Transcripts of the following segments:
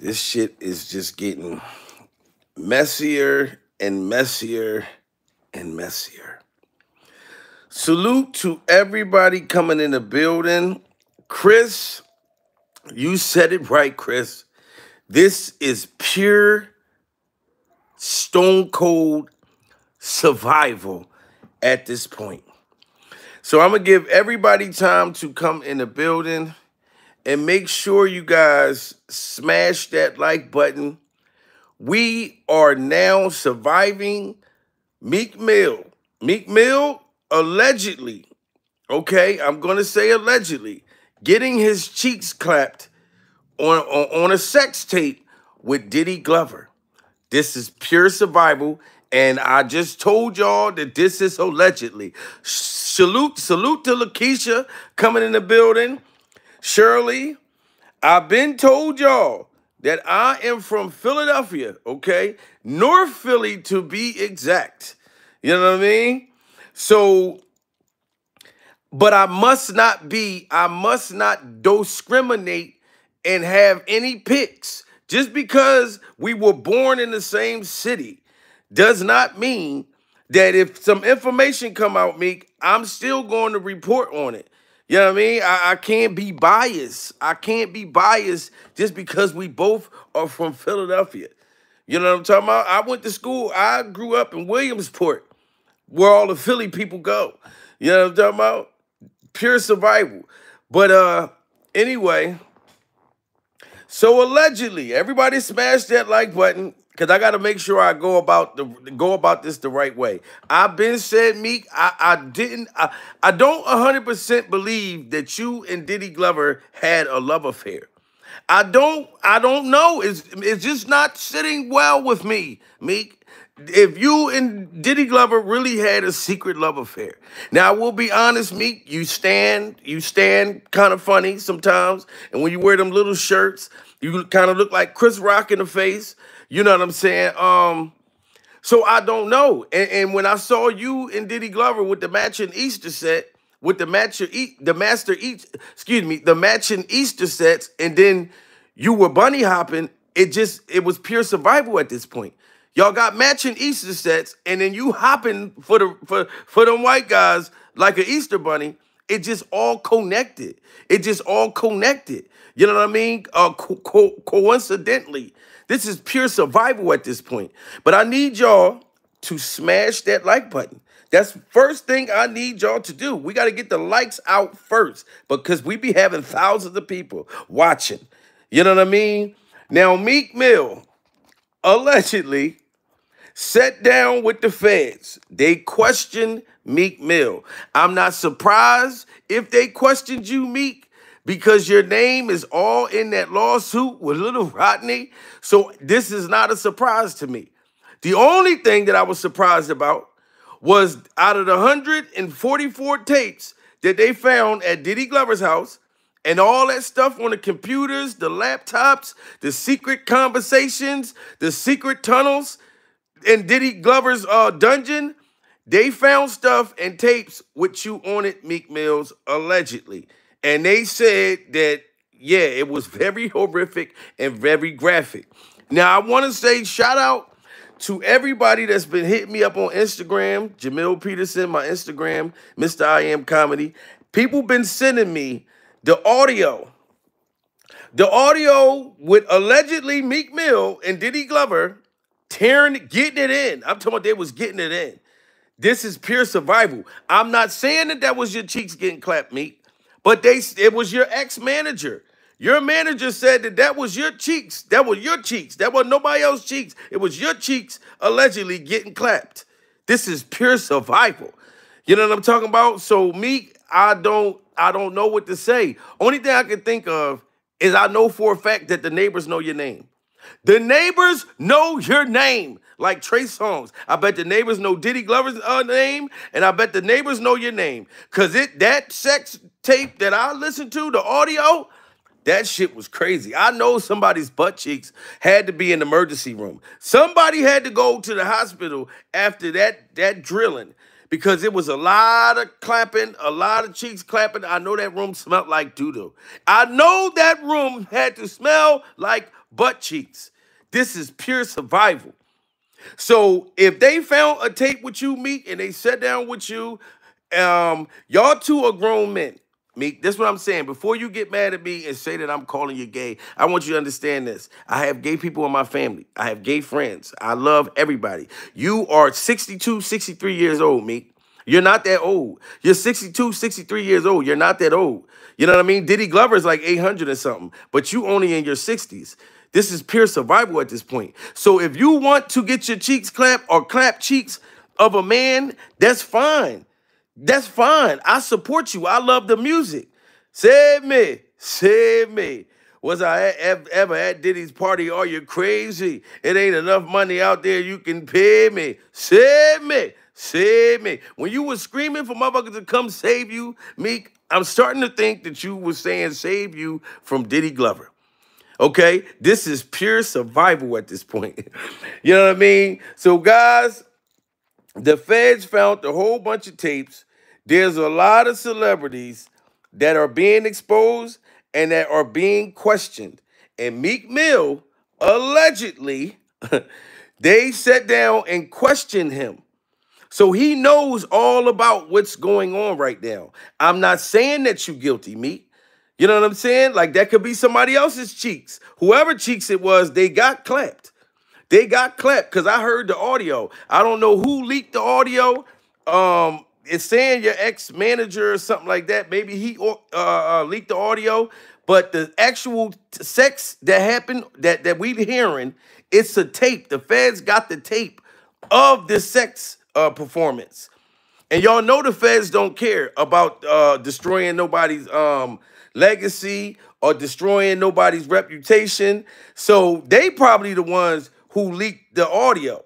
This shit is just getting messier and messier and messier. Salute to everybody coming in the building. Chris, you said it right, Chris. This is pure stone cold survival at this point. So I'm going to give everybody time to come in the building and make sure you guys smash that like button. We are now surviving Meek Mill. Meek Mill allegedly, okay, I'm going to say allegedly, getting his cheeks clapped on a sex tape with Diddy Glover. This is pure survival, and I just told y'all that this is allegedly. Salute to Lakeisha coming in the building. Shirley, I've been told y'all that I am from Philadelphia, okay? North Philly to be exact. You know what I mean? So, but I must not discriminate and have any picks. Just because we were born in the same city does not mean that if some information come out, Meek, I'm still going to report on it. You know what I mean? I can't be biased. I can't be biased just because we both are from Philadelphia. You know what I'm talking about? I went to school. I grew up in Williamsport, where all the Philly people go. You know what I'm talking about? Pure survival. But anyway, so allegedly, everybody smash that like button, because I got to make sure I go about this the right way. I've been said, Meek, I don't 100% believe that you and Diddy Glover had a love affair. I don't know. It's just not sitting well with me, Meek. If you and Diddy Glover really had a secret love affair. Now, I will be honest, Meek, you stand kind of funny sometimes. And when you wear them little shirts, you kind of look like Chris Rock in the face. You know what I'm saying? So I don't know. And when I saw you and Diddy Glover with the matching Easter set, with the matching Easter sets, and then you were bunny hopping, it was pure survival at this point. Y'all got matching Easter sets, and then you hopping for them white guys like an Easter bunny. It just all connected. You know what I mean? Coincidentally, this is pure survival at this point. But I need y'all to smash that like button. That's the first thing I need y'all to do. We got to get the likes out first, because we be having thousands of people watching. You know what I mean? Now, Meek Mill allegedly sat down with the feds. They questioned Meek Mill. I'm not surprised if they questioned you, Meek, because your name is all in that lawsuit with Little Rodney. So this is not a surprise to me. The only thing that I was surprised about was out of the 144 tapes that they found at Diddy Glover's house, and all that stuff on the computers, the laptops, the secret conversations, the secret tunnels in Diddy Glover's dungeon, they found stuff and tapes with you on it, Meek Mills, allegedly. And they said that, yeah, it was very horrific and very graphic. Now, I want to say shout out to everybody that's been hitting me up on Instagram, Jamil Peterson, my Instagram, Mr. I Am Comedy. People been sending me the audio with allegedly Meek Mill and Diddy Glover getting it in. I'm talking about they was getting it in. This is pure survival. I'm not saying that was your cheeks getting clapped, Meek, but it was your ex-manager. Your manager said that was your cheeks. That was your cheeks. That wasn't nobody else's cheeks. It was your cheeks allegedly getting clapped. This is pure survival. You know what I'm talking about? So, Meek, I don't know what to say. Only thing I can think of is I know for a fact that the neighbors know your name. The neighbors know your name, like Trey Songz. I bet the neighbors know Diddy Glover's name, and I bet the neighbors know your name. Because that sex tape that I listened to, the audio, that shit was crazy. I know somebody's butt cheeks had to be in the emergency room. Somebody had to go to the hospital after that drilling, because it was a lot of clapping, a lot of cheeks clapping. I know that room smelled like doo-doo. I know that room had to smell like butt cheeks. This is pure survival. So if they found a tape with you, Meek, and they sat down with you, y'all two are grown men. Meek, this is what I'm saying. Before you get mad at me and say that I'm calling you gay, I want you to understand this. I have gay people in my family. I have gay friends. I love everybody. You are 62, 63 years old, Meek. You're not that old. You're 62, 63 years old. You're not that old. You know what I mean? Diddy Glover's like 800 or something, but you only in your 60s. This is pure survival at this point. So if you want to get your cheeks clapped or clap cheeks of a man, that's fine. That's fine. I support you. I love the music. Save me. Save me. Was I ever at Diddy's party? Are you crazy? It ain't enough money out there you can pay me. Save me. Save me. When you was screaming for motherfuckers to come save you, Meek, I'm starting to think that you was saying save you from Diddy Glover. Okay? This is pure survival at this point. You know what I mean? So, guys, the feds found a whole bunch of tapes. There's a lot of celebrities that are being exposed and that are being questioned. And Meek Mill, allegedly, they sat down and questioned him. So he knows all about what's going on right now. I'm not saying that you're guilty, Meek. You know what I'm saying? Like, that could be somebody else's cheeks. Whoever cheeks it was, they got clapped. They got clapped because I heard the audio. I don't know who leaked the audio. It's saying your ex-manager or something like that. Maybe he leaked the audio. But the actual sex that happened, that we hearing, it's a tape. The feds got the tape of the sex performance. And y'all know the feds don't care about destroying nobody's legacy or destroying nobody's reputation. So they probably the ones who leaked the audio.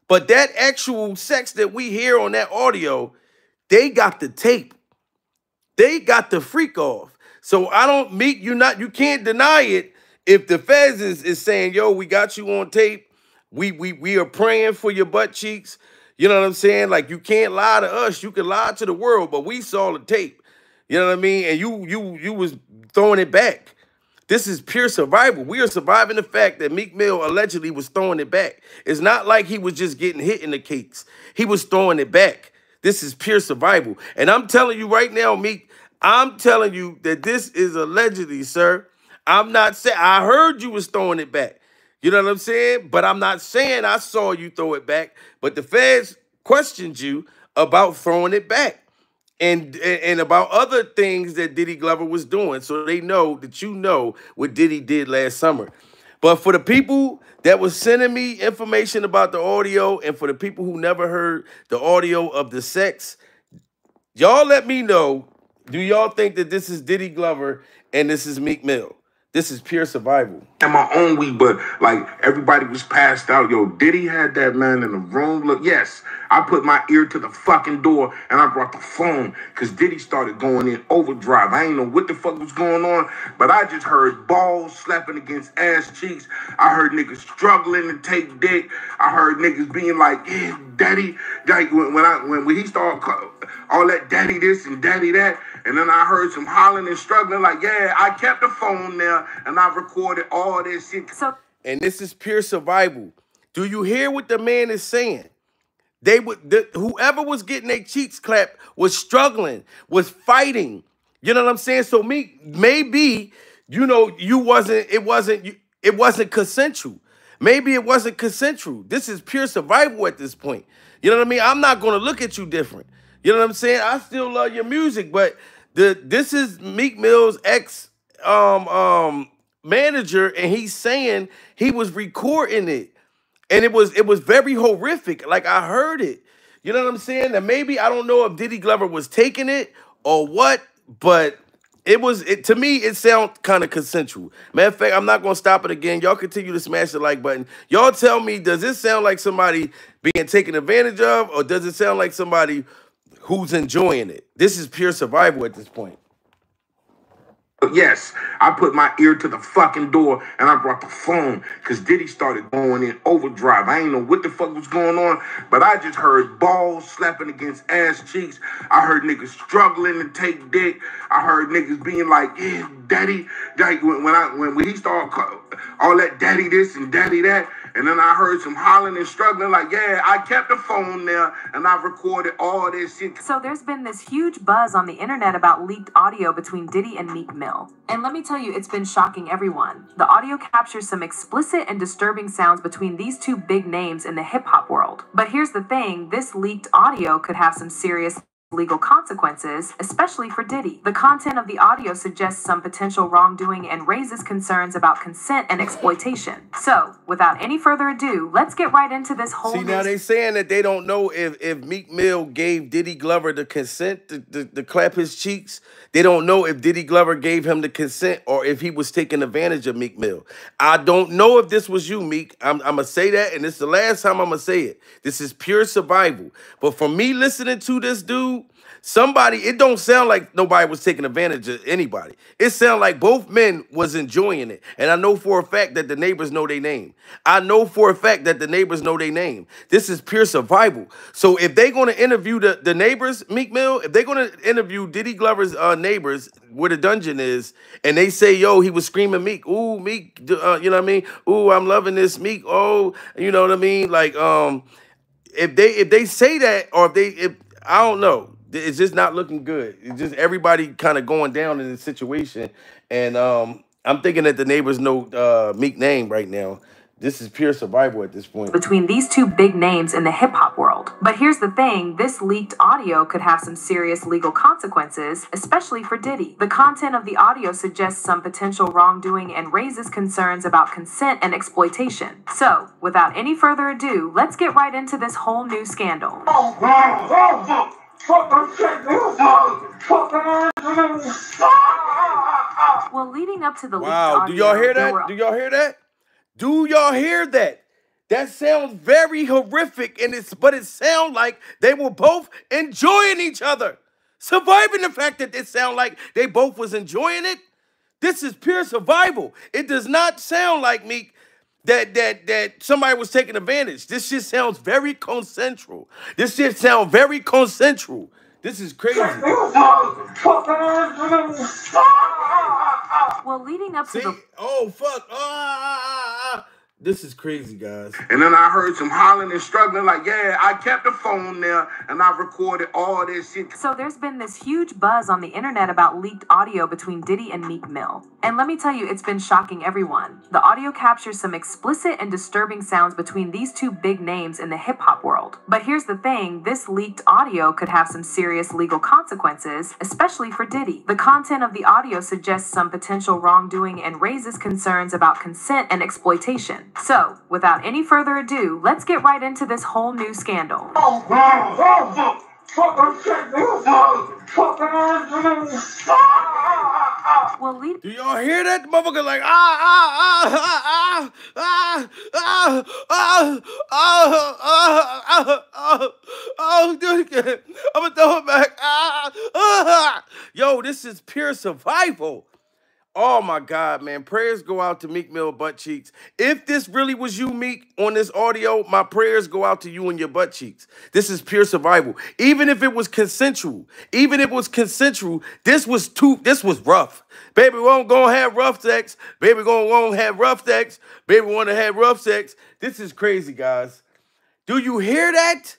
But that actual sex that we hear on that audio, they got the tape. They got the freak off. So I don't, Meek, you can't deny it. If the feds is saying, yo, we got you on tape, we are praying for your butt cheeks. You know what I'm saying? Like, you can't lie to us. You can lie to the world, but we saw the tape. You know what I mean? And you was throwing it back. This is pure survival. We are surviving the fact that Meek Mill allegedly was throwing it back. It's not like he was just getting hit in the cakes. He was throwing it back. This is pure survival. And I'm telling you right now, Meek, I'm telling you that this is allegedly, sir. I'm not saying, I heard you was throwing it back. You know what I'm saying? But I'm not saying I saw you throw it back. But the feds questioned you about throwing it back. And about other things that Diddy Glover was doing. So they know that you know what Diddy did last summer. But for the people that was sending me information about the audio and for the people who never heard the audio of the sex, y'all let me know, do y'all think that this is Diddy Glover and this is Meek Mill? This is pure survival. In my own week, but like everybody was passed out. Yo, Diddy had that man in the room. Look, yes, I put my ear to the fucking door and I brought the phone because Diddy started going in overdrive. I ain't know what the fuck was going on, but I just heard balls slapping against ass cheeks. I heard niggas struggling to take dick. I heard niggas being like, yeah, daddy. Like when he started all that daddy this and daddy that. And then I heard some hollering and struggling like, yeah, I kept the phone there and I recorded all this shit. And this is pure survival. Do you hear what the man is saying? Whoever was getting their cheeks clapped was struggling, was fighting. You know what I'm saying? So maybe, you know, it wasn't consensual. Maybe it wasn't consensual. This is pure survival at this point. You know what I mean? I'm not going to look at you different. You know what I'm saying? I still love your music, but this is Meek Mill's ex manager, and he's saying he was recording it, and it was very horrific. Like, I heard it. You know what I'm saying? And maybe, I don't know if Diddy Glover was taking it or what, but to me, it sounds kind of consensual. Matter of fact, I'm not going to stop it again. Y'all continue to smash the like button. Y'all tell me, does this sound like somebody being taken advantage of, or does it sound like somebody who's enjoying it? This is pure survival at this point. Yes, I put my ear to the fucking door and I brought the phone because Diddy started going in overdrive. I ain't know what the fuck was going on, but I just heard balls slapping against ass cheeks. I heard niggas struggling to take dick. I heard niggas being like, yeah, daddy. Like when he started all that daddy this and daddy that, and then I heard some hollering and struggling like, yeah, I kept the phone there and I recorded all this shit. So there's been this huge buzz on the internet about leaked audio between Diddy and Meek Mill. And let me tell you, it's been shocking everyone. The audio captures some explicit and disturbing sounds between these two big names in the hip-hop world. But here's the thing, this leaked audio could have some serious legal consequences, especially for Diddy. The content of the audio suggests some potential wrongdoing and raises concerns about consent and exploitation. So, without any further ado, let's get right into this whole... See, now they saying that they don't know if Meek Mill gave Diddy Glover the consent to clap his cheeks. They don't know if Diddy Glover gave him the consent or if he was taking advantage of Meek Mill. I don't know if this was you, Meek. I'm going to say that, and it's the last time I'm going to say it. This is pure survival. But for me listening to this dude, it don't sound like nobody was taking advantage of anybody. It sounds like both men was enjoying it. And I know for a fact that the neighbors know their name. This is pure survival. So if they're going to interview the neighbors, Meek Mill, if they're going to interview Diddy Glover's neighbors where the dungeon is, and they say, yo, he was screaming Meek, ooh, Meek, you know what I mean? Ooh, I'm loving this, Meek, oh, you know what I mean? Like, if they say that, or if I don't know. It's just not looking good. It's just everybody kind of going down in this situation. And I'm thinking that the neighbors know Meek name right now. This is pure survival at this point. Between these two big names in the hip-hop world. But here's the thing, this leaked audio could have some serious legal consequences, especially for Diddy. The content of the audio suggests some potential wrongdoing and raises concerns about consent and exploitation. So, without any further ado, let's get right into this whole new scandal. Well, leading up to the leaked audio... Do y'all hear that? Do y'all hear that? That sounds very horrific, but it sounds like they were both enjoying each other. Surviving the fact that it sounds like they both was enjoying it. This is pure survival. It does not sound like me that somebody was taking advantage. This shit sounds very consensual. This is crazy. Well, leading up to the... Oh, fuck. This is crazy, guys. And then I heard some hollering and struggling like, yeah, I kept the phone there and I recorded all this shit. So there's been this huge buzz on the internet about leaked audio between Diddy and Meek Mill. And let me tell you, it's been shocking everyone. The audio captures some explicit and disturbing sounds between these two big names in the hip-hop world. But here's the thing, this leaked audio could have some serious legal consequences, especially for Diddy. The content of the audio suggests some potential wrongdoing and raises concerns about consent and exploitation. So, without any further ado, let's get right into this whole new scandal. Well, do y'all hear that? The motherfucker like do it again. I'm gonna throw it back. Yo, this is pure survival. Oh, my God, man. Prayers go out to Meek Mill butt cheeks. If this really was you, Meek, on this audio, my prayers go out to you and your butt cheeks. This is pure survival. Even if it was consensual, this was rough. Baby, we're going to have rough sex. Baby, going to have rough sex. Baby, want to have rough sex. This is crazy, guys. Do you hear that?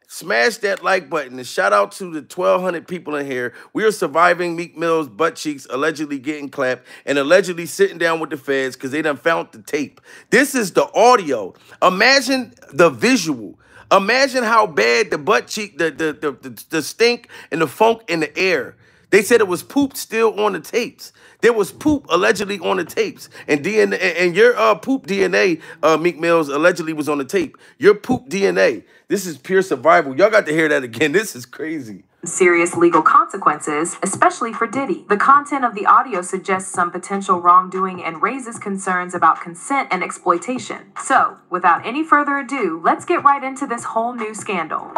Smash that like button and shout out to the 1,200 people in here. We are surviving Meek Mill's butt cheeks allegedly getting clapped and allegedly sitting down with the feds because they done found the tape. This is the audio. Imagine the visual. Imagine how bad the butt cheek, the stink and the funk in the air. They said it was poop still on the tapes. There was poop allegedly on the tapes. And DNA, and your poop DNA, Meek Mills, allegedly was on the tape. Your poop DNA. This is pure survival. Y'all got to hear that again. This is crazy. Serious legal consequences, especially for Diddy. The content of the audio suggests some potential wrongdoing and raises concerns about consent and exploitation. So, without any further ado, let's get right into this whole new scandal.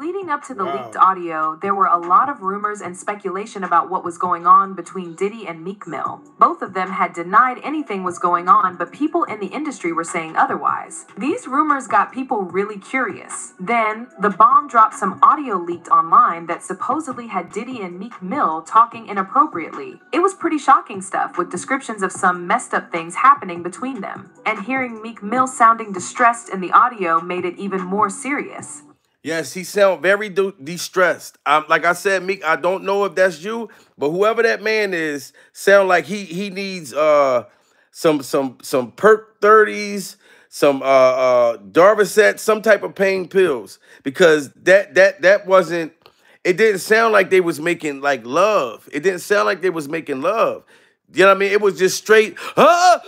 leading up to the leaked Wow. audio, there were a lot of rumors and speculation about what was going on between Diddy and Meek Mill. Both of them had denied anything was going on, but people in the industry were saying otherwise. These rumors got people really curious. Then, the bomb dropped some audio leaked online that supposedly had Diddy and Meek Mill talking inappropriately. It was pretty shocking stuff, with descriptions of some messed up things happening between them. And hearing Meek Mill sounding distressed in the audio made it even more serious. Yes, he sound very distressed. Like I said, Meek, I don't know if that's you, but whoever that man is, sound like he needs some perk 30s, some Darvocet, some type of pain pills, because that wasn't. It didn't sound like they was making like love. It didn't sound like they was making love. You know what I mean? It was just straight, harder.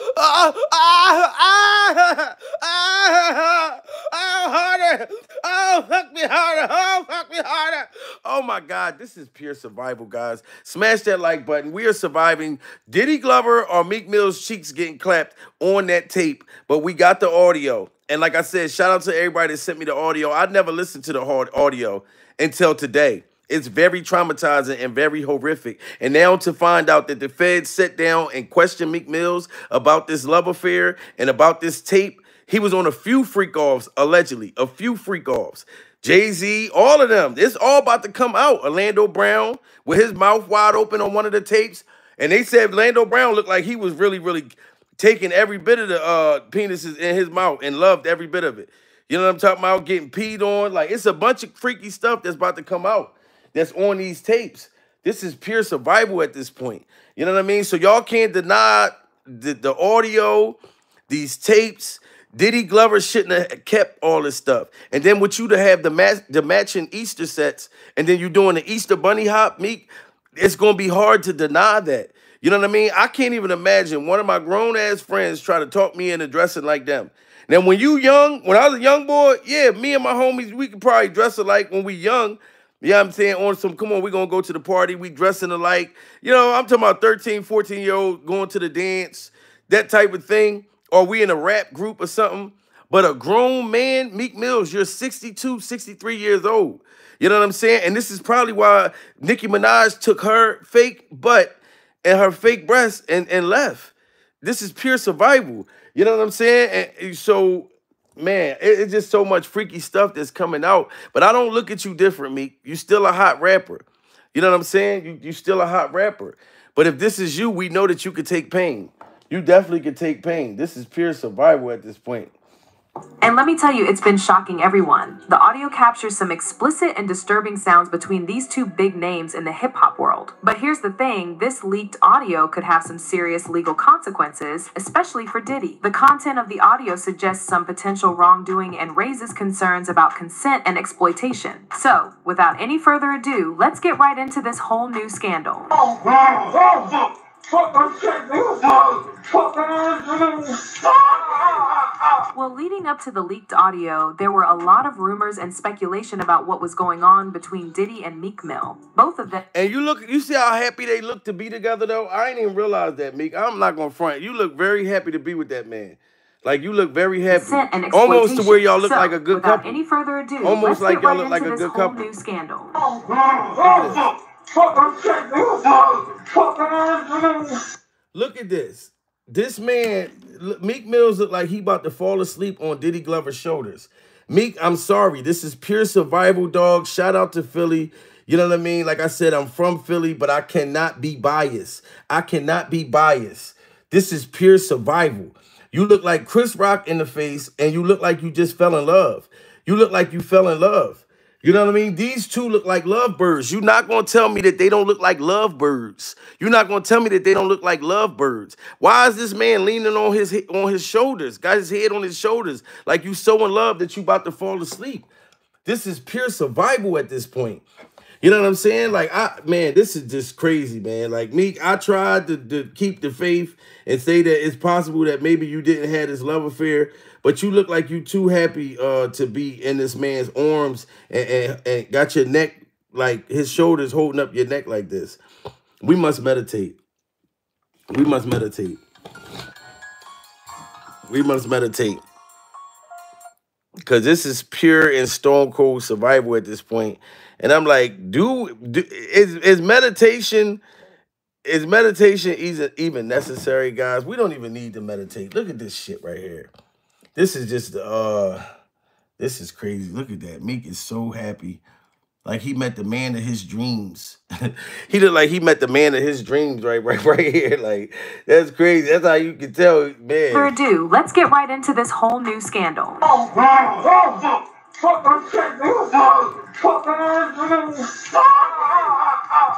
Oh, fuck me harder. Oh, fuck me harder. Oh my God, this is pure survival, guys. Smash that like button. We are surviving. Diddy Glover or Meek Mill's cheeks getting clapped on that tape, but we got the audio. And like I said, shout out to everybody that sent me the audio. I never listened to the hard audio until today. It's very traumatizing and very horrific. And now to find out that the feds sat down and questioned Meek Mills about this love affair and about this tape, he was on a few freak-offs, allegedly, a few freak-offs. Jay-Z, all of them. It's all about to come out. Orlando Brown with his mouth wide open on one of the tapes. And they said Orlando Brown looked like he was really taking every bit of the penises in his mouth and loved every bit of it. You know what I'm talking about? Getting peed on. Like, it's a bunch of freaky stuff that's about to come out that's on these tapes. This is pure survival at this point. You know what I mean? So y'all can't deny the audio, these tapes. Diddy Glover shouldn't have kept all this stuff. And then with you to have the matching Easter sets, and then you doing the Easter bunny hop, Meek, it's going to be hard to deny that. You know what I mean? I can't even imagine one of my grown-ass friends try to talk me into dressing like them. Now, when I was a young boy, yeah, me and my homies, we could probably dress alike when we young. You know what I'm saying? On some, come on, we're going to go to the party. We dressing alike. You know, I'm talking about 13, 14-year-old going to the dance, that type of thing. Or we in a rap group or something. But a grown man, Meek Mills, you're 62, 63 years old. You know what I'm saying? And this is probably why Nicki Minaj took her fake butt and her fake breasts and left. This is pure survival. You know what I'm saying? And so, man, it's just so much freaky stuff that's coming out. But I don't look at you different, Meek. You still a hot rapper. You know what I'm saying? You still a hot rapper. But if this is you, we know that you could take pain. You definitely could take pain. This is pure survival at this point. And let me tell you, it's been shocking everyone. The audio captures some explicit and disturbing sounds between these two big names in the hip-hop world. But here's the thing, this leaked audio could have some serious legal consequences, especially for Diddy. The content of the audio suggests some potential wrongdoing and raises concerns about consent and exploitation. So, without any further ado, let's get right into this whole new scandal. Well, leading up to the leaked audio, there were a lot of rumors and speculation about what was going on between Diddy and Meek Mill. Both of them. And you see how happy they look to be together, though? I ain't even realized that, Meek. I'm not going to front. You look very happy to be with that man. Like, you look very happy. Almost to where y'all look like a good couple. Without any further ado, almost like y'all look like a good couple. New scandal. Look at this. This man, Meek Mills, look like he about to fall asleep on Diddy Glover's shoulders. Meek, I'm sorry. This is pure survival, dog. Shout out to Philly. You know what I mean? Like I said, I'm from Philly, but I cannot be biased. I cannot be biased. This is pure survival. You look like Chris Rock in the face, and you look like you just fell in love. You look like you fell in love. You know what I mean? These two look like lovebirds. You're not going to tell me that they don't look like lovebirds. You're not going to tell me that they don't look like lovebirds. Why is this man leaning on his shoulders? Got his head on his shoulders like you so in love that you about to fall asleep. This is pure survival at this point. You know what I'm saying? Like, man, this is just crazy, man. Like, Meek, I tried to keep the faith and say that it's possible that maybe you didn't have this love affair, but you look like you too happy to be in this man's arms and got your neck, like his shoulders holding up your neck like this. We must meditate. We must meditate. We must meditate. because this is pure and stone cold survival at this point. And I'm like, is meditation even necessary, guys? We don't even need to meditate. Look at this shit right here. This is just this is crazy. Look at that. Meek is so happy. Like he met the man of his dreams. He looked like he met the man of his dreams right here. Like, that's crazy. That's how you can tell, man. For ado, let's get right into this whole new scandal.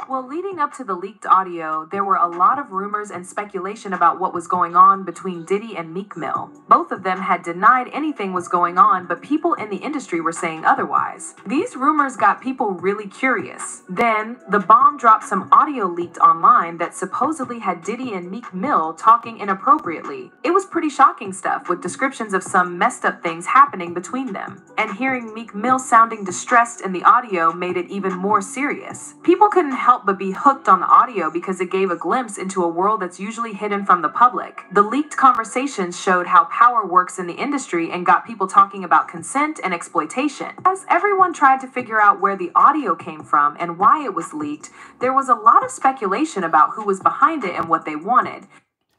Well, leading up to the leaked audio, there were a lot of rumors and speculation about what was going on between Diddy and Meek Mill. Both of them had denied anything was going on, but people in the industry were saying otherwise. These rumors got people really curious. Then, the bomb dropped some audio leaked online that supposedly had Diddy and Meek Mill talking inappropriately. It was pretty shocking stuff, with descriptions of some messed up things happening between them. And hearing Meek Mill sounding distressed in the audio made it even more serious. People couldn't help but be hooked on the audio because it gave a glimpse into a world that's usually hidden from the public. The leaked conversations showed how power works in the industry and got people talking about consent and exploitation. As everyone tried to figure out where the audio came from and why it was leaked, there was a lot of speculation about who was behind it and what they wanted.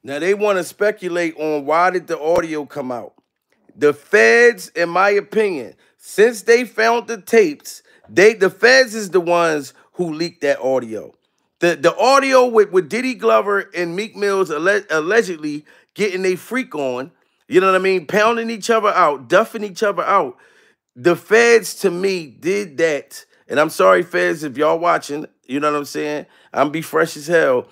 Now they want to speculate on why did the audio come out. The feds, in my opinion, since they found the tapes, the feds is the ones who leaked that audio. The audio with Diddy Glover and Meek Mills allegedly getting a freak on, you know what I mean, pounding each other out, duffing each other out. The feds, to me, did that. And I'm sorry, feds, if y'all watching, you know what I'm saying? I'm be fresh as hell.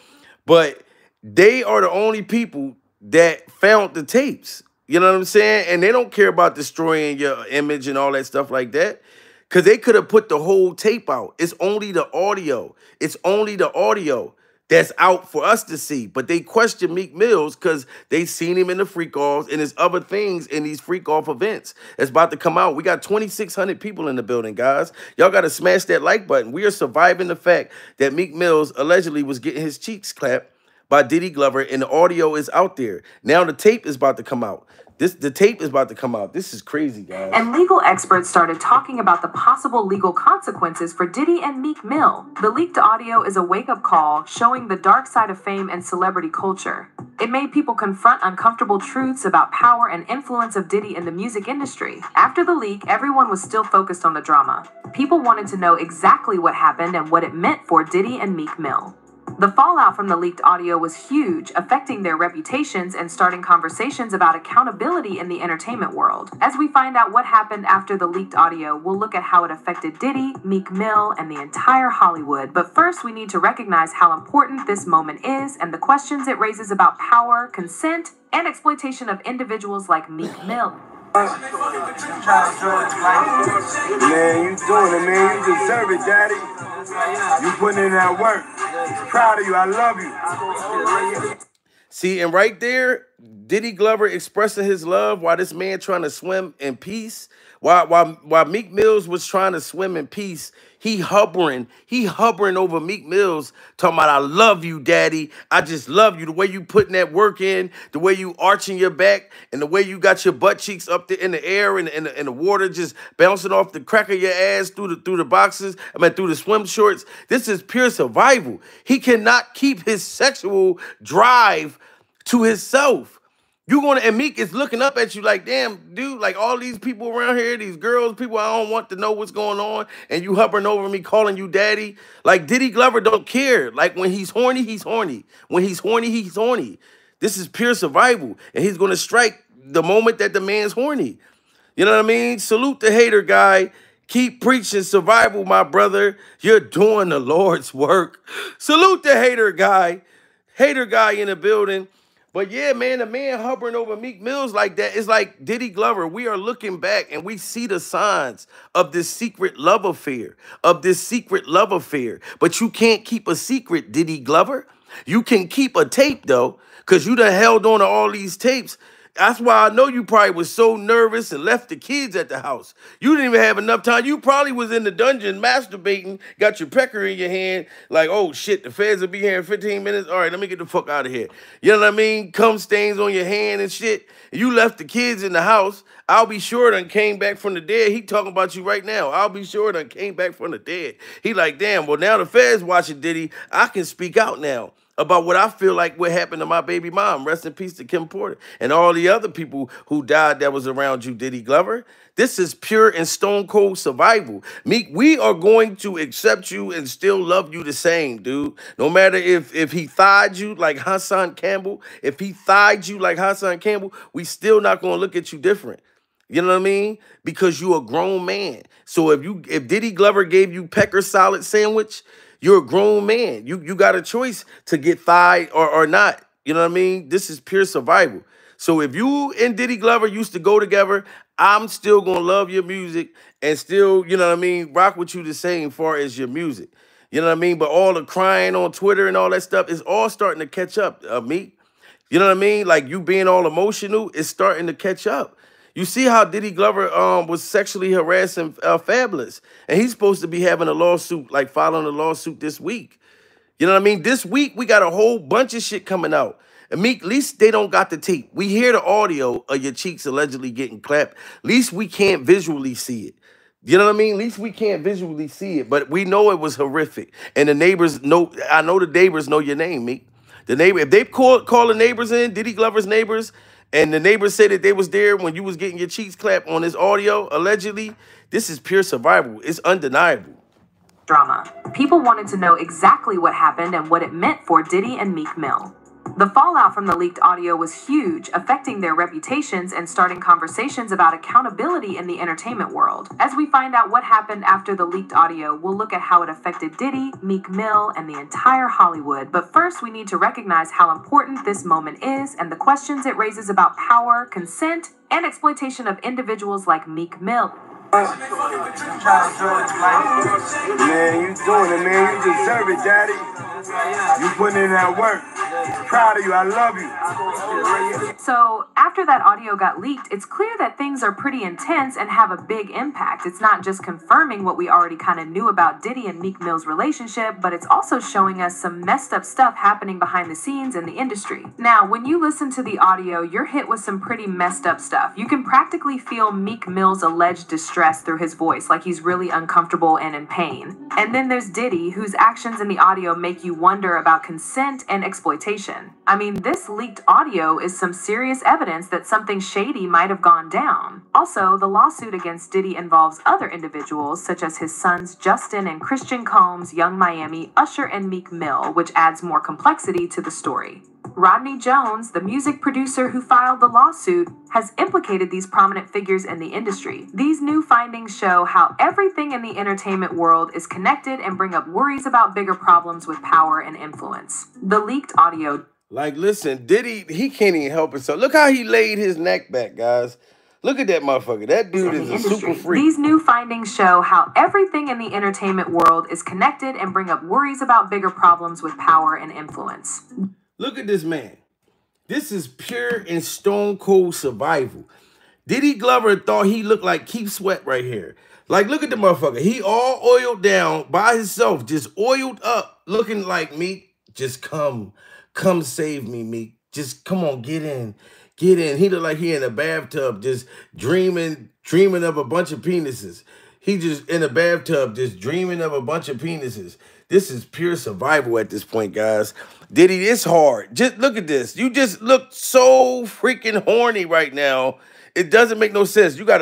But they are the only people that found the tapes. You know what I'm saying? And they don't care about destroying your image and all that stuff like that. Because they could have put the whole tape out. It's only the audio. It's only the audio that's out for us to see. But they question Meek Mills because they seen him in the freak-offs and there's other things in these freak-off events that's about to come out. We got 2,600 people in the building, guys. Y'all got to smash that like button. We are surviving the fact that Meek Mills allegedly was getting his cheeks clapped by Diddy Glover, and the audio is out there. Now the tape is about to come out. The tape is about to come out. This is crazy, guys. And legal experts started talking about the possible legal consequences for Diddy and Meek Mill. The leaked audio is a wake-up call showing the dark side of fame and celebrity culture. It made people confront uncomfortable truths about power and influence of Diddy in the music industry. After the leak, everyone was still focused on the drama. People wanted to know exactly what happened and what it meant for Diddy and Meek Mill. The fallout from the leaked audio was huge, affecting their reputations and starting conversations about accountability in the entertainment world. As we find out what happened after the leaked audio, we'll look at how it affected Diddy, Meek Mill, and the entire Hollywood. But first, we need to recognize how important this moment is and the questions it raises about power, consent, and exploitation of individuals like Meek Mill. Man, you doing it, man. You deserve it, Daddy. You putting in that work. Proud of you. I love you. See, and right there, Diddy Glover expressing his love while this man trying to swim in peace. While Meek Mills was trying to swim in peace, he hovering over Meek Mills, talking about, I love you, daddy. I just love you. The way you putting that work in, the way you arching your back, and the way you got your butt cheeks up there in the air and the water just bouncing off the crack of your ass through the boxes, through the swim shorts. This is pure survival. He cannot keep his sexual drive to himself. And Meek is looking up at you like, damn, dude, like all these people around here, these girls, people I don't want to know what's going on, and you hovering over me, calling you daddy. Like, Diddy Glover don't care. Like, when he's horny, he's horny. When he's horny, he's horny. This is pure survival, and he's going to strike the moment that the man's horny. You know what I mean? Salute the hater guy. Keep preaching survival, my brother. You're doing the Lord's work. Salute the hater guy. Hater guy in the building. But yeah, man, the man hovering over Meek Mills like that is like Diddy Glover. We are looking back and we see the signs of this secret love affair, But you can't keep a secret, Diddy Glover. You can keep a tape, though, because you done held on to all these tapes. That's why I know you probably was so nervous and left the kids at the house. You didn't even have enough time. You probably was in the dungeon masturbating, got your pecker in your hand, like, oh shit, the feds will be here in 15 minutes. All right, let me get the fuck out of here. You know what I mean? Cum stains on your hand and shit. You left the kids in the house. I'll be sure done came back from the dead. He talking about you right now. I'll be sure done came back from the dead. He like, damn, well now the feds watching Diddy. I can speak out now about what I feel like what happened to my baby mom. Rest in peace to Kim Porter and all the other people who died that was around you, Diddy Glover. This is pure and stone cold survival. Meek, we are going to accept you and still love you the same, dude. No matter if he thighed you like Hassan Campbell, if he thighed you like Hassan Campbell, we still not going to look at you different. You know what I mean? Because you a grown man. So if Diddy Glover gave you pecker salad sandwich, you're a grown man. You got a choice to get thigh or not. You know what I mean? This is pure survival. So if you and Diddy Glover used to go together, I'm still going to love your music and still, you know what I mean, rock with you the same far as your music. You know what I mean? But all the crying on Twitter and all that stuff is all starting to catch up, Meek. You know what I mean? Like you being all emotional is starting to catch up. You see how Diddy Glover was sexually harassing Fabulous. And he's supposed to be having a lawsuit, like filing a lawsuit this week. You know what I mean? This week, we got a whole bunch of shit coming out. And Meek, at least they don't got the tape. We hear the audio of your cheeks allegedly getting clapped. At least we can't visually see it. You know what I mean? At least we can't visually see it. But we know it was horrific. And the neighbors know, I know the neighbors know your name, Meek. The neighbor, if they call the neighbors in, Diddy Glover's neighbors, and the neighbors said that they was there when you was getting your cheeks clapped on this audio, allegedly, this is pure survival. It's undeniable. Drama. People wanted to know exactly what happened and what it meant for Diddy and Meek Mill. The fallout from the leaked audio was huge, affecting their reputations and starting conversations about accountability in the entertainment world. As we find out what happened after the leaked audio, we'll look at how it affected Diddy, Meek Mill, and the entire Hollywood. But first, we need to recognize how important this moment is and the questions it raises about power, consent, and exploitation of individuals like Meek Mill. Man, you doing it, man. You deserve it, Daddy. You putting in that work. Proud of you. I love you. So, after that audio got leaked, it's clear that things are pretty intense and have a big impact. It's not just confirming what we already kind of knew about Diddy and Meek Mill's relationship, but it's also showing us some messed up stuff happening behind the scenes in the industry. Now, when you listen to the audio, you're hit with some pretty messed up stuff. You can practically feel Meek Mill's alleged distress through his voice, like he's really uncomfortable and in pain. And then there's Diddy, whose actions in the audio make you wonder about consent and exploitation. I mean, this leaked audio is some serious evidence that something shady might have gone down. Also, the lawsuit against Diddy involves other individuals, such as his sons Justin and Christian Combs, Young Miami, Usher, and Meek Mill, which adds more complexity to the story. Rodney Jones, the music producer who filed the lawsuit, has implicated these prominent figures in the industry. These new findings show how everything in the entertainment world is connected and bring up worries about bigger problems with power and influence. The leaked audio. Like, listen, Diddy, he can't even help himself. Look how he laid his neck back, guys. Look at that motherfucker. That dude is a super freak. These new findings show how everything in the entertainment world is connected and bring up worries about bigger problems with power and influence. Look at this man. This is pure and stone cold survival. Diddy Glover thought he looked like Keith Sweat right here. Like, look at the motherfucker. He all oiled down by himself, just oiled up, looking like Meek. Just come save me, Meek. Just come on, get in. Get in. He looked like he in a bathtub, just dreaming of a bunch of penises. He just in a bathtub, just dreaming of a bunch of penises. This is pure survival at this point, guys. Diddy, it's hard. Just look at this. You just look so freaking horny right now. It doesn't make no sense. You got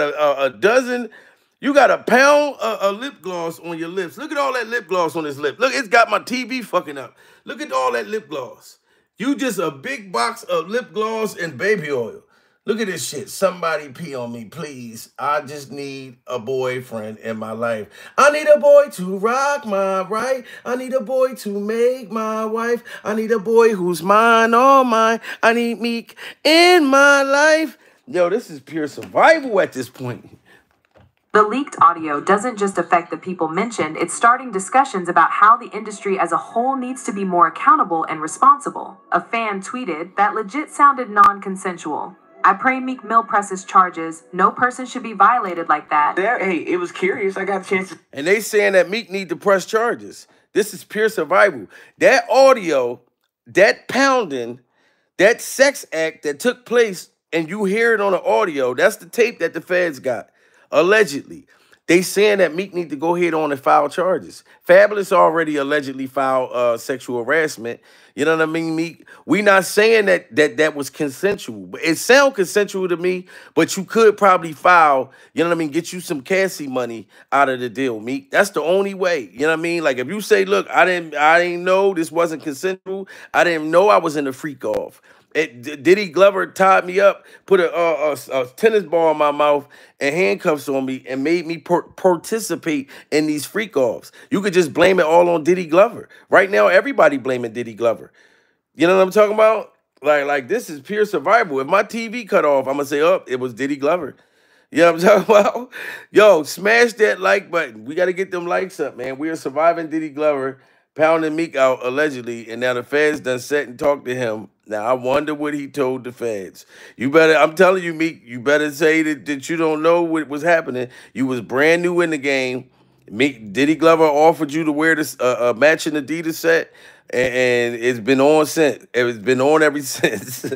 you got a pound of lip gloss on your lips. Look at all that lip gloss on his lip. Look, it's got my TV fucking up. Look at all that lip gloss. You just a big box of lip gloss and baby oil. Look at this shit. Somebody pee on me, please. I just need a boyfriend in my life. I need a boy to rock my right. I need a boy to make my wife. I need a boy who's mine, all mine. I need Meek in my life. Yo, this is pure survival at this point. The leaked audio doesn't just affect the people mentioned, it's starting discussions about how the industry as a whole needs to be more accountable and responsible. A fan tweeted that legit sounded non-consensual. I pray Meek Mill presses charges. No person should be violated like that. Hey, it was curious. I got a chance to... And they saying that Meek need to press charges. This is pure survival. That audio, that pounding, that sex act that took place, and you hear it on the audio, that's the tape that the feds got, allegedly. They saying that Meek need to go ahead on and file charges. Fabulous already allegedly filed sexual harassment. You know what I mean, Meek? We not saying that was consensual. It sound consensual to me, but you could probably file, you know what I mean, get you some Cassie money out of the deal, Meek. That's the only way. You know what I mean? Like if you say, look, I didn't know this wasn't consensual. I didn't know I was in the freak off. Diddy Glover tied me up, put a tennis ball in my mouth and handcuffs on me and made me participate in these freak offs. You could just blame it all on Diddy Glover. Right now, everybody blaming Diddy Glover. You know what I'm talking about? Like this is pure survival. If my TV cut off, I'm going to say, oh, it was Diddy Glover. You know what I'm talking about? Yo, smash that like button. We got to get them likes up, man. We are surviving Diddy Glover, pounding Meek out, allegedly, and now the feds done sat and talked to him. Now, I wonder what he told the feds. You better, I'm telling you, Meek, you better say that you don't know what was happening. You was brand new in the game. Diddy Glover offered you to wear this matching Adidas set, and it's been on since. It's been on ever since.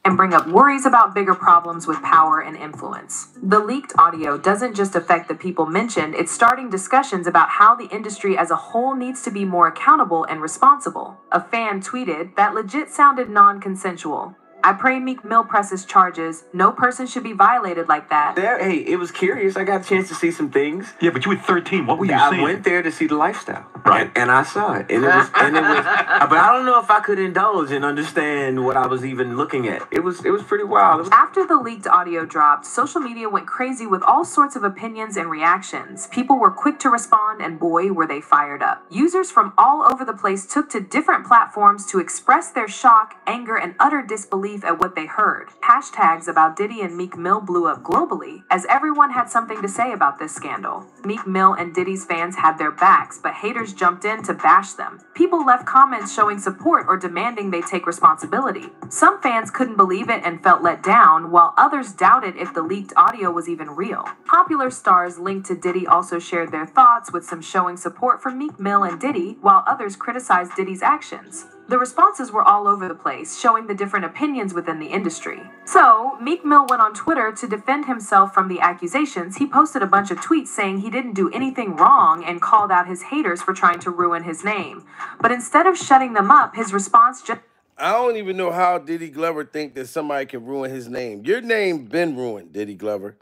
And bring up worries about bigger problems with power and influence. The leaked audio doesn't just affect the people mentioned, it's starting discussions about how the industry as a whole needs to be more accountable and responsible. A fan tweeted that legit sounded non-consensual. I pray Meek Mill presses charges. No person should be violated like that. Hey, it was curious. I got a chance to see some things. Yeah, but you were 13. What were you seeing? I went there to see the lifestyle. Right. And I saw it. And it was, but I don't know if I could indulge and understand what I was even looking at. It was pretty wild. After the leaked audio dropped, social media went crazy with all sorts of opinions and reactions. People were quick to respond, and boy, were they fired up. Users from all over the place took to different platforms to express their shock, anger, and utter disbelief at what they heard. Hashtags about Diddy and Meek Mill blew up globally, as everyone had something to say about this scandal. Meek Mill and Diddy's fans had their backs, but haters jumped in to bash them. People left comments showing support or demanding they take responsibility. Some fans couldn't believe it and felt let down, while others doubted if the leaked audio was even real. Popular stars linked to Diddy also shared their thoughts, with some showing support for Meek Mill and Diddy, while others criticized Diddy's actions. The responses were all over the place, showing the different opinions within the industry. So, Meek Mill went on Twitter to defend himself from the accusations. He posted a bunch of tweets saying he didn't do anything wrong and called out his haters for trying to ruin his name. But instead of shutting them up, his response just... I don't even know how Diddy Glover think that somebody can ruin his name. Your name been ruined, Diddy Glover.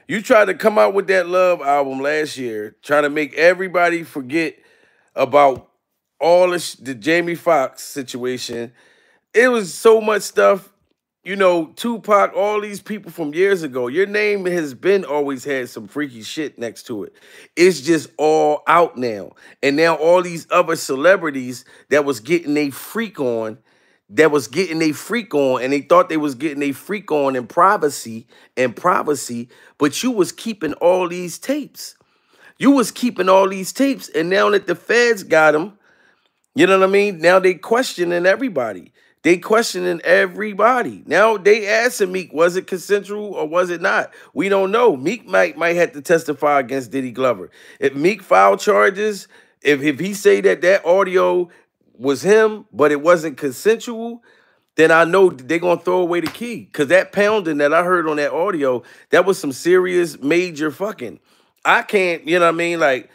You tried to come out with that Love album last year, trying to make everybody forget about all the Jamie Foxx situation. It was so much stuff, you know, Tupac, all these people from years ago. Your name has been always had some freaky shit next to it. It's just all out now. And now all these other celebrities that was getting a freak on, and they thought they was getting a freak on in privacy, but you was keeping all these tapes. You was keeping all these tapes, and now that the feds got them, you know what I mean? Now they questioning everybody. Now they asking Meek, was it consensual or was it not? We don't know. Meek might have to testify against Diddy Glover. If Meek filed charges, if he say that audio was him, but it wasn't consensual, then I know they're going to throw away the key. Because that pounding that I heard on that audio, that was some serious major fucking. I can't, you know what I mean? Like,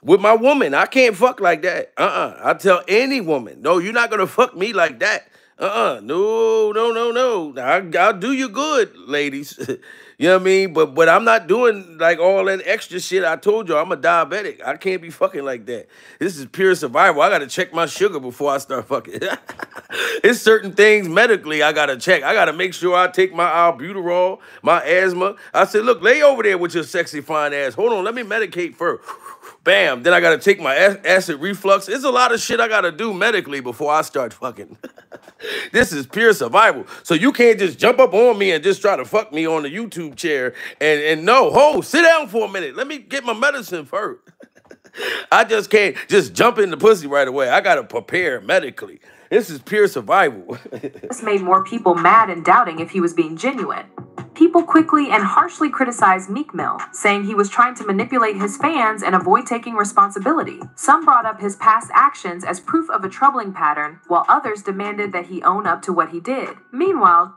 with my woman, I can't fuck like that. I tell any woman, no, you're not going to fuck me like that. No. I'll do you good, ladies. You know what I mean? But I'm not doing like all that extra shit. I told you I'm a diabetic. I can't be fucking like that. This is pure survival. I got to check my sugar before I start fucking. It's certain things medically I got to check. I got to make sure I take my albuterol, my asthma. I said, look, lay over there with your sexy fine ass. Hold on, let me medicate first. Bam. Then I got to take my acid reflux. There's a lot of shit I got to do medically before I start fucking. This is pure survival. So you can't just jump up on me and just try to fuck me on the YouTube chair and no, sit down for a minute. Let me get my medicine first. I just can't just jump in the pussy right away. I got to prepare medically. This is pure survival. This made more people mad and doubting if he was being genuine. People quickly and harshly criticized Meek Mill, saying he was trying to manipulate his fans and avoid taking responsibility. Some brought up his past actions as proof of a troubling pattern, while others demanded that he own up to what he did. Meanwhile,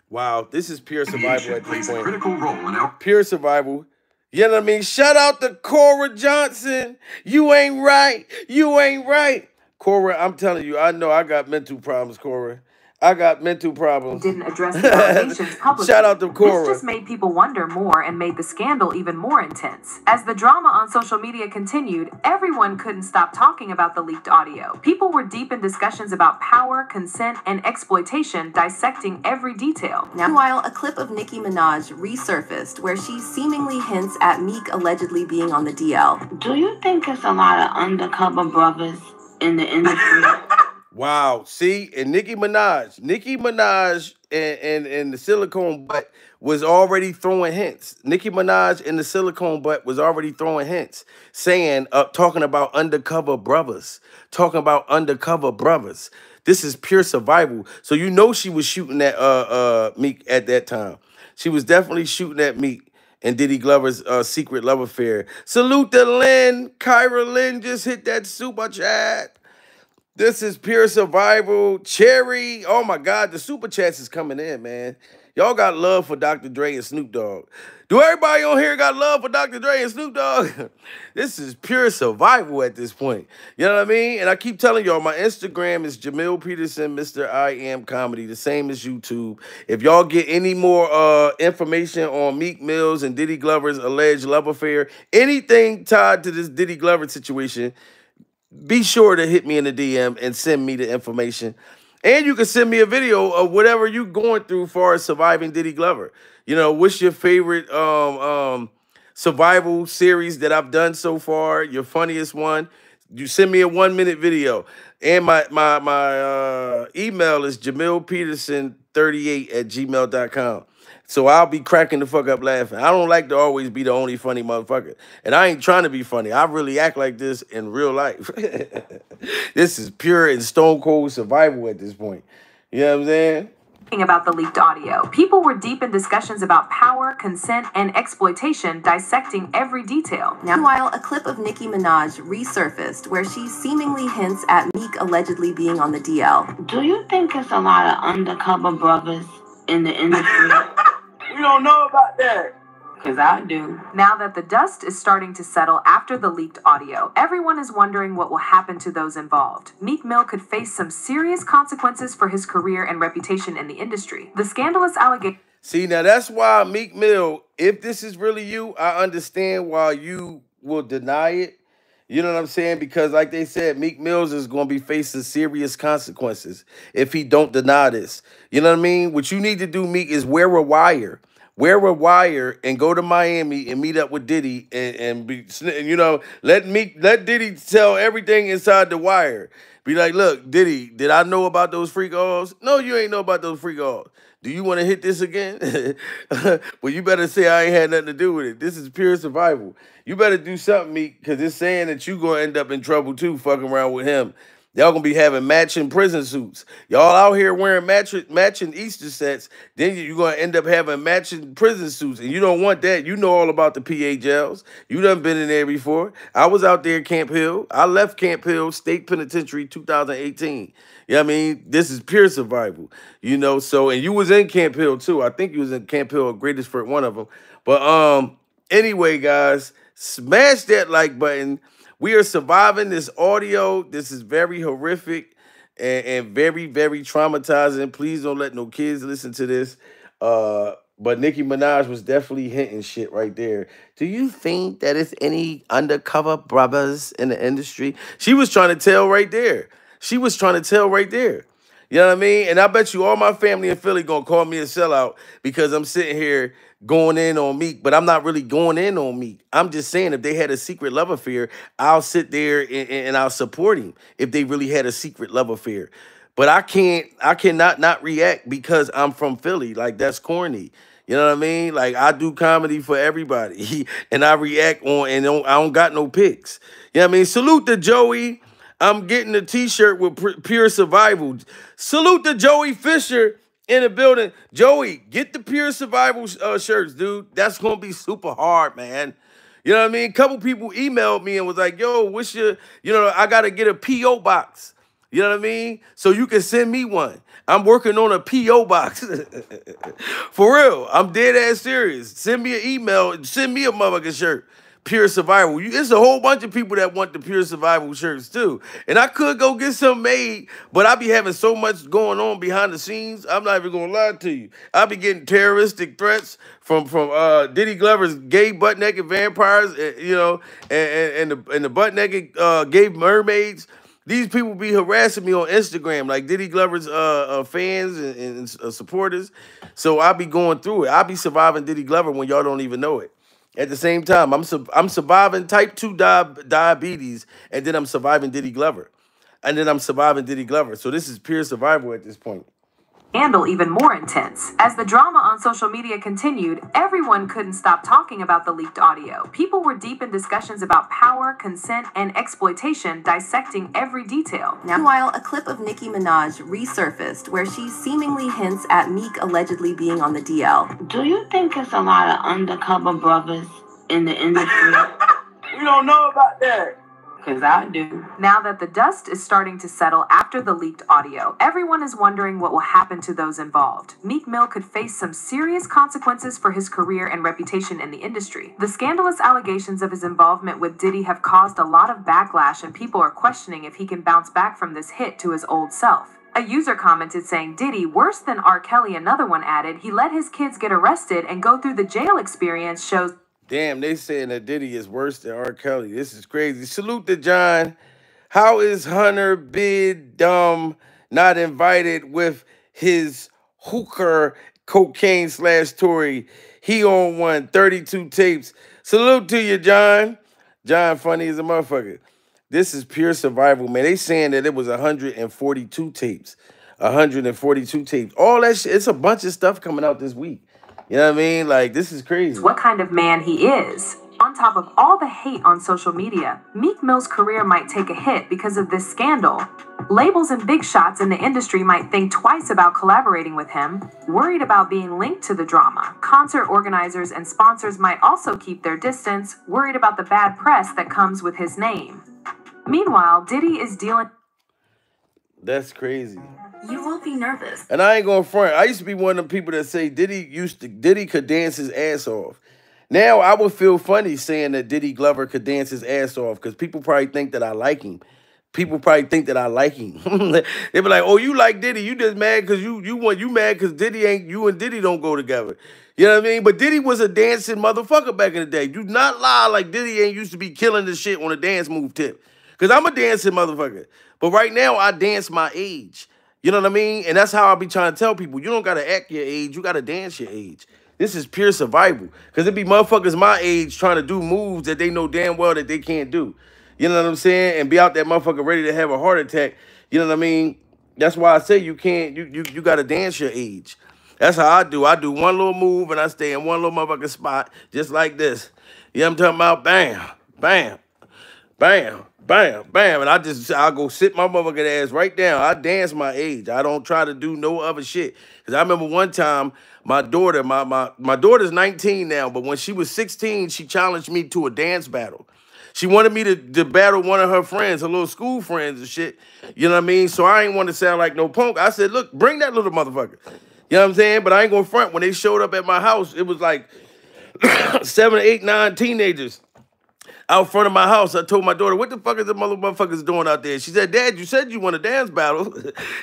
wow, this is pure survival at this point. Critical role in pure survival. You know what I mean? Shout out to Cora Johnson. You ain't right. You ain't right. Cora, I'm telling you, I know I got mental problems, Cora. I got mental problems. Didn't address the allegations publicly. Shout out to Cora. This just made people wonder more and made the scandal even more intense. As the drama on social media continued, everyone couldn't stop talking about the leaked audio. People were deep in discussions about power, consent, and exploitation, dissecting every detail. Meanwhile, a clip of Nicki Minaj resurfaced where she seemingly hints at Meek allegedly being on the DL. Do you think it's a lot of undercover brothers in the industry? Wow. See, and Nicki Minaj and the silicone butt was already throwing hints. Nicki Minaj and the silicone butt was already throwing hints, saying, talking about undercover brothers, This is pure survival. So you know she was shooting at Meek at that time. She was definitely shooting at Meek and Diddy Glover's secret love affair. Salute to Lynn. Kyra Lynn just hit that super chat. This is pure survival. Cherry. Oh, my God. The super chats is coming in, man. Y'all got love for Dr. Dre and Snoop Dogg. Do everybody on here got love for Dr. Dre and Snoop Dogg? This is pure survival at this point. You know what I mean? And I keep telling y'all, my Instagram is Jamil Peterson, Mr. I Am Comedy, the same as YouTube. If y'all get any more information on Meek Mill's and Diddy Glover's alleged love affair, anything tied to this Diddy Glover situation, be sure to hit me in the DM and send me the information. And you can send me a video of whatever you're going through as far as surviving Diddy Glover. You know, what's your favorite survival series that I've done so far? Your funniest one? You send me a 1-minute video. And my email is jamilpeterson38@gmail.com. So I'll be cracking the fuck up laughing. I don't like to always be the only funny motherfucker. And I ain't trying to be funny. I really act like this in real life. This is pure and stone cold survival at this point. You know what I'm saying? About the leaked audio. People were deep in discussions about power, consent, and exploitation, dissecting every detail. Meanwhile, a clip of Nicki Minaj resurfaced where she seemingly hints at Meek allegedly being on the DL. Do you think it's a lot of undercover brothers in the industry? We don't know about that. Because I do. Now that the dust is starting to settle after the leaked audio, everyone is wondering what will happen to those involved. Meek Mill could face some serious consequences for his career and reputation in the industry. The scandalous allegation... See, now that's why Meek Mill, if this is really you, I understand why you will deny it. You know what I'm saying? Because like they said, Meek Mills is going to be facing serious consequences if he don't deny this. You know what I mean? What you need to do, Meek, is wear a wire. Wear a wire and go to Miami and meet up with Diddy and be, you know, let Diddy tell everything inside the wire. Be like, look, Diddy, did I know about those freak offs? No, you ain't know about those freak offs. Do you want to hit this again? Well, you better say I ain't had nothing to do with it. This is pure survival. You better do something, Meek, because it's saying that you going to end up in trouble, too, fucking around with him. Y'all going to be having matching prison suits. Y'all out here wearing matching Easter sets. Then you're going to end up having matching prison suits. And you don't want that. You know all about the PA jails. You done been in there before. I was out there at Camp Hill. I left Camp Hill State Penitentiary 2018. You know what I mean? This is pure survival. You know, so, and you was in Camp Hill, too. I think you was in Camp Hill, Greatest one of them. But anyway, guys, smash that like button. We are surviving this audio. This is very horrific and very, very traumatizing. Please don't let no kids listen to this. But Nicki Minaj was definitely hinting shit right there. Do you think that it's any undercover brothers in the industry? She was trying to tell right there. She was trying to tell right there. You know what I mean? And I bet you all my family in Philly gonna call me a sellout because I'm sitting here going in on Meek, but I'm not really going in on Meek. I'm just saying if they had a secret love affair, I'll sit there and I'll support him if they really had a secret love affair. But I cannot not react because I'm from Philly. Like, that's corny. You know what I mean? Like, I do comedy for everybody and I react on, and I don't got no picks. You know what I mean? Salute to Joey. I'm getting a t-shirt with Pure Survival. Salute to Joey Fisher in the building. Joey, get the Pure Survival shirts, dude. That's going to be super hard, man. You know what I mean? A couple people emailed me and was like, yo, what's your, I got to get a P.O. box. You know what I mean? So you can send me one. I'm working on a P.O. box. For real. I'm dead ass serious. Send me an email. Send me a motherfucking shirt. Pure Survival. It's a whole bunch of people that want the Pure Survival shirts too. And I could go get some made, but I be having so much going on behind the scenes. I'm not even gonna lie to you. I be getting terroristic threats from Diddy Glover's gay butt naked vampires, and the butt naked gay mermaids. These people be harassing me on Instagram, like Diddy Glover's fans and supporters. So I be going through it. I be surviving Diddy Glover when y'all don't even know it. At the same time, I'm surviving type 2 diabetes, and then I'm surviving Diddy Glover. And then I'm surviving Diddy Glover. So this is pure survival at this point. Scandal even more intense. As the drama on social media continued, everyone couldn't stop talking about the leaked audio. People were deep in discussions about power, consent, and exploitation, dissecting every detail. Meanwhile, a clip of Nicki Minaj resurfaced where she seemingly hints at Meek allegedly being on the DL. Do you think it's a lot of undercover brothers in the industry? We don't know about that. Because I do. Now that the dust is starting to settle after the leaked audio, everyone is wondering what will happen to those involved. Meek Mill could face some serious consequences for his career and reputation in the industry. The scandalous allegations of his involvement with Diddy have caused a lot of backlash, and people are questioning if he can bounce back from this hit to his old self. A user commented saying, Diddy, worse than R. Kelly. Another one added, he let his kids get arrested and go through the jail experience shows. Damn, they saying that Diddy is worse than R. Kelly. This is crazy. Salute to John. How is Hunter Bid Dumb not invited with his hooker cocaine / Tory? He on 132 tapes. Salute to you, John. John funny as a motherfucker. This is pure survival, man. They saying that it was 142 tapes. 142 tapes. All that shit. It's a bunch of stuff coming out this week. You know what I mean? Like, this is crazy. What kind of man he is. On top of all the hate on social media, Meek Mill's career might take a hit because of this scandal. Labels and big shots in the industry might think twice about collaborating with him, worried about being linked to the drama. Concert organizers and sponsors might also keep their distance, worried about the bad press that comes with his name. Meanwhile, Diddy is dealing... That's crazy. You will be nervous. And I ain't going front. I used to be one of the people that say Diddy could dance his ass off. Now I would feel funny saying that Diddy Glover could dance his ass off because people probably think that I like him. People probably think that I like him. They be like, "Oh, you like Diddy? You just mad because you mad because Diddy ain't you and Diddy don't go together." You know what I mean? But Diddy was a dancing motherfucker back in the day. Do not lie like Diddy ain't used to be killing the shit on a dance move tip. Because I'm a dancing motherfucker. But right now I dance my age. You know what I mean? And that's how I be trying to tell people. You don't got to act your age. You got to dance your age. This is pure survival. Because it be motherfuckers my age trying to do moves that they know damn well that they can't do. You know what I'm saying? And be out that motherfucker ready to have a heart attack. You know what I mean? That's why I say you can't, you got to dance your age. That's how I do. I do one little move and I stay in one little motherfucking spot just like this. You know what I'm talking about? Bam, bam, bam. Bam, bam, and I'll go sit my motherfucking ass right down. I dance my age. I don't try to do no other shit. Because I remember one time, my daughter, my daughter's 19 now, but when she was 16, she challenged me to a dance battle. She wanted me to battle one of her friends, her little school friends and shit. You know what I mean? So I ain't want to sound like no punk. I said, look, bring that little motherfucker. You know what I'm saying? But I ain't going to front. When they showed up at my house, it was like 7, 8, 9 teenagers out front of my house. I told my daughter, what the fuck is the motherfuckers doing out there? She said, Dad, you said you want a dance battle.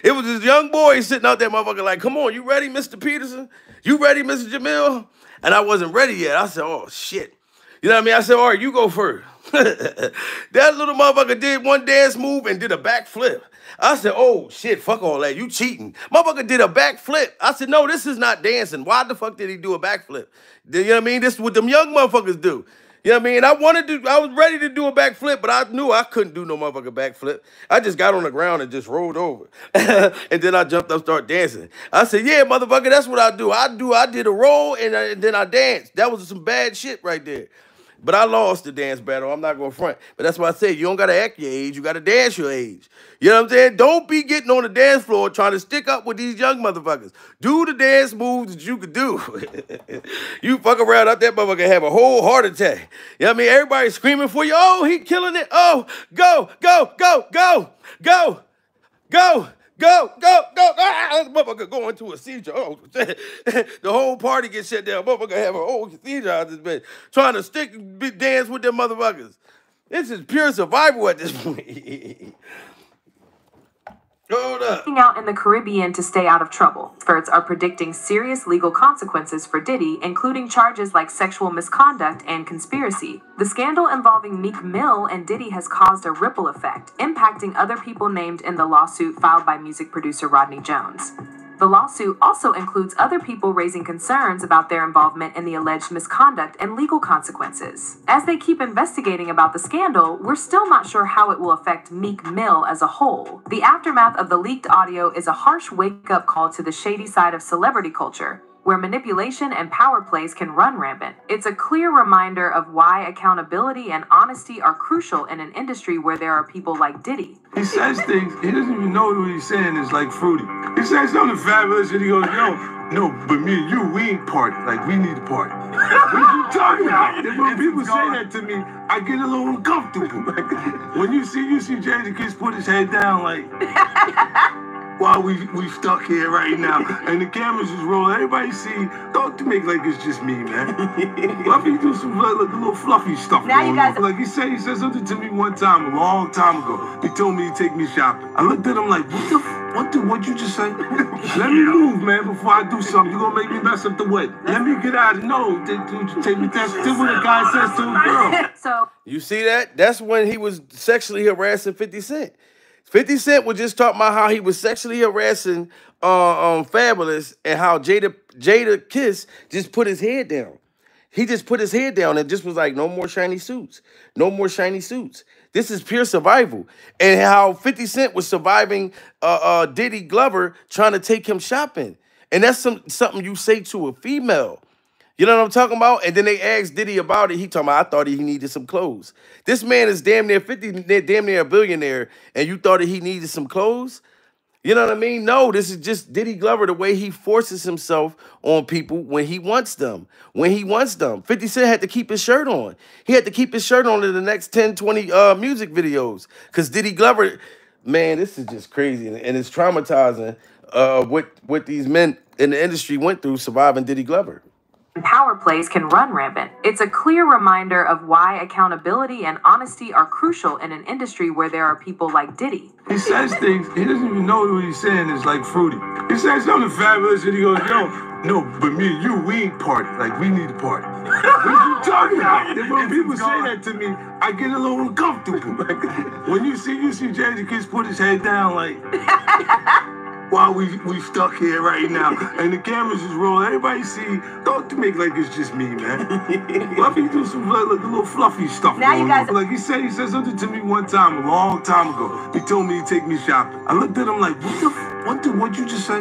It was this young boy sitting out there, motherfucker, like, come on, you ready, Mr. Peterson? You ready, Mr. Jamil? And I wasn't ready yet. I said, oh, shit. You know what I mean? I said, all right, you go first. That little motherfucker did one dance move and did a backflip. I said, oh, shit, fuck all that. You cheating. Motherfucker did a backflip. I said, no, this is not dancing. Why the fuck did he do a backflip? You know what I mean? This is what them young motherfuckers do. You know what I mean? I was ready to do a backflip, but I knew I couldn't do no motherfucking backflip. I just got on the ground and just rolled over. And then I jumped up, started dancing. I said, yeah, motherfucker, that's what I do. I did a roll and then I danced. That was some bad shit right there. But I lost the dance battle. I'm not going to front. But that's why I say you don't got to act your age. You got to dance your age. You know what I'm saying? Don't be getting on the dance floor trying to stick up with these young motherfuckers. Do the dance moves that you could do. You fuck around up that motherfucker have a whole heart attack. You know what I mean? Everybody's screaming for you. Oh, he killing it. Oh, go, go, go, go, go, go. Go, go, go. Ah, this motherfucker going to a seizure. Oh, the whole party gets shut down. Motherfucker have a whole seizure out this bitch. Trying to dance with them motherfuckers. This is pure survival at this point. Hold up. Out in the Caribbean to stay out of trouble. Experts are predicting serious legal consequences for Diddy, including charges like sexual misconduct and conspiracy. The scandal involving Meek Mill and Diddy has caused a ripple effect, impacting other people named in the lawsuit filed by music producer Rodney Jones. The lawsuit also includes other people raising concerns about their involvement in the alleged misconduct and legal consequences. As they keep investigating about the scandal, we're still not sure how it will affect Meek Mill as a whole. The aftermath of the leaked audio is a harsh wake-up call to the shady side of celebrity culture, where manipulation and power plays can run rampant. It's a clear reminder of why accountability and honesty are crucial in an industry where there are people like Diddy. He says things, he doesn't even know what he's saying is like fruity. He says something fabulous and he goes, no, but me and you, we ain't party. Like, we need to party. What are you talking about? When people say that to me, I get a little uncomfortable. When you see Jadakiss put his head down, like, while we stuck here right now, and the cameras is rolling, everybody see, don't make like it's just me, man. Why don't you do some like a little fluffy stuff now going you guys on? Like he said something to me one time, a long time ago. He told me to take me shopping. I looked at him like, what'd you just say? Let me move, man, before I do something. You're gonna make me mess up the wedding. Let me get out of no, take me. That's what a guy says to a girl. So you see that? That's when he was sexually harassing 50 Cent. 50 Cent was just talking about how he was sexually harassing Fabulous and how Jadakiss just put his head down. He just put his head down and just was like, no more shiny suits. No more shiny suits. This is pure survival. And how 50 Cent was surviving Diddy Glover trying to take him shopping. And that's something you say to a female. You know what I'm talking about? And then they asked Diddy about it. He talking about, I thought he needed some clothes. This man is damn near 50, damn near a billionaire, and you thought that he needed some clothes? You know what I mean? No, this is just Diddy Glover, the way he forces himself on people when he wants them. When he wants them. 50 Cent had to keep his shirt on. He had to keep his shirt on in the next 10, 20 music videos. Because Diddy Glover, man, this is just crazy. And it's traumatizing what these men in the industry went through surviving Diddy Glover. Power plays can run rampant. It's a clear reminder of why accountability and honesty are crucial in an industry where there are people like Diddy. He says things, he doesn't even know what he's saying is like fruity. He says something fabulous and he goes, no, but me and you, we ain't party. Like, we need to party. What are you talking about? When people say that to me, I get a little uncomfortable. When you see Jadakiss put his head down, like, while we stuck here right now, and the cameras is rolling, everybody see, don't make like it's just me, man. Why don't you do some like a little fluffy stuff now going you guys on? Like he said something to me one time, a long time ago. He told me to take me shopping. I looked at him like, what'd you just say?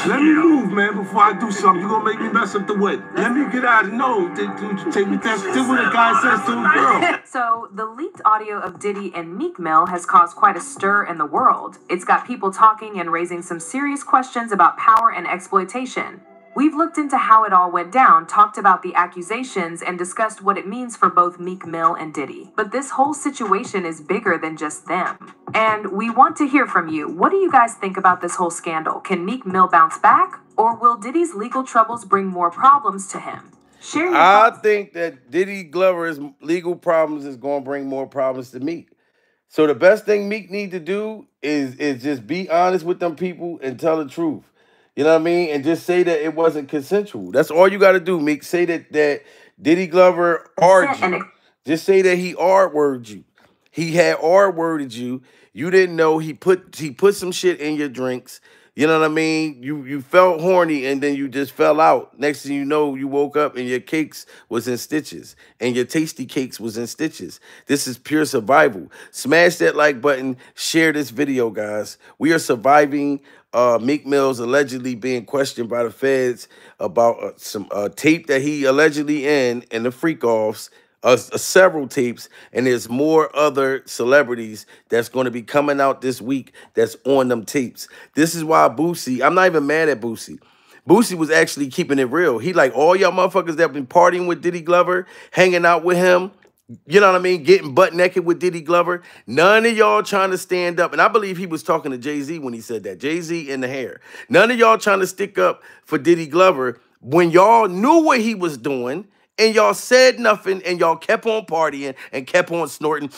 Let me move, man, before I do something. You're gonna make me mess up the wedding. Let me get out of no, take me. That's what a guy says to a girl. So the leaked audio of Diddy and Meek Mill has caused quite a stir in the world. It's got people talking and raising some serious questions about power and exploitation. We've looked into how it all went down, talked about the accusations, and discussed what it means for both Meek Mill and Diddy. But this whole situation is bigger than just them. And we want to hear from you. What do you guys think about this whole scandal? Can Meek Mill bounce back? Or will Diddy's legal troubles bring more problems to him? Share your thoughts. I think that Diddy Glover's legal problems is going to bring more problems to Meek. So the best thing Meek need to do is just be honest with them people and tell the truth. You know what I mean? And just say that it wasn't consensual. That's all you got to do, Meek. Say that Diddy Glover R-ed you. Just say that he R-worded you. He had R-worded you. You didn't know he put some shit in your drinks. You know what I mean? You felt horny and then you just fell out. Next thing you know, you woke up and your cakes was in stitches. And your tasty cakes was in stitches. This is pure survival. Smash that like button. Share this video, guys. We are surviving Meek Mill's allegedly being questioned by the feds about some tape that he allegedly in the freak-offs several tapes, and there's more other celebrities that's going to be coming out this week that's on them tapes. This is why Boosie, I'm not even mad at Boosie. Boosie was actually keeping it real. He like all y'all motherfuckers that been partying with Diddy Glover, hanging out with him, you know what I mean, getting butt naked with Diddy Glover. None of y'all trying to stand up. And I believe he was talking to Jay-Z when he said that. Jay-Z in the hair. None of y'all trying to stick up for Diddy Glover when y'all knew what he was doing and y'all said nothing and y'all kept on partying and kept on snorting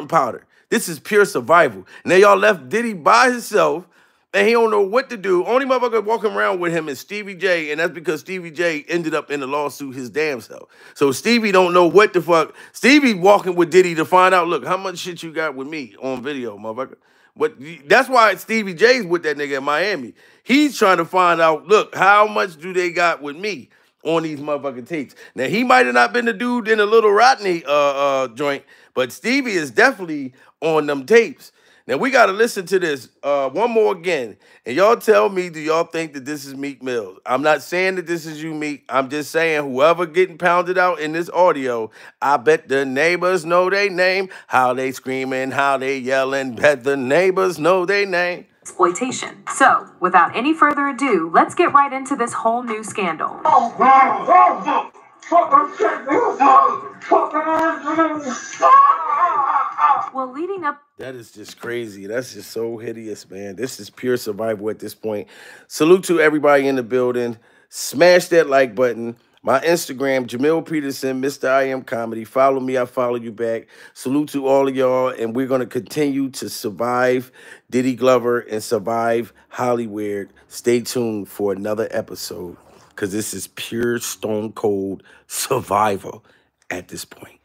powder. This is pure survival. Now y'all left Diddy by himself and he don't know what to do. Only motherfucker walking around with him is Stevie J, and that's because Stevie J ended up in the lawsuit his damn self. So Stevie don't know what the fuck. Stevie walking with Diddy to find out, look, how much shit you got with me on video, motherfucker. But that's why Stevie J's with that nigga in Miami. He's trying to find out, look, how much do they got with me on these motherfucking tapes? Now, he might have not been the dude in the Little Rodney joint, but Stevie is definitely on them tapes. Now, we got to listen to this one more again. And y'all tell me, do y'all think that this is Meek Mills? I'm not saying that this is you, Meek. I'm just saying whoever getting pounded out in this audio, I bet the neighbors know their name. How they screaming, how they yelling. Bet the neighbors know their name. Exploitation. So, without any further ado, let's get right into this whole new scandal. Well, leading up... That is just crazy. That's just so hideous, man. This is pure survival at this point. Salute to everybody in the building. Smash that like button. My Instagram, Jamil Peterson, Mr. I Am Comedy. Follow me, I follow you back. Salute to all of y'all, and we're going to continue to survive Diddy Glover and survive Hollywood. Stay tuned for another episode, because this is pure stone cold survival at this point.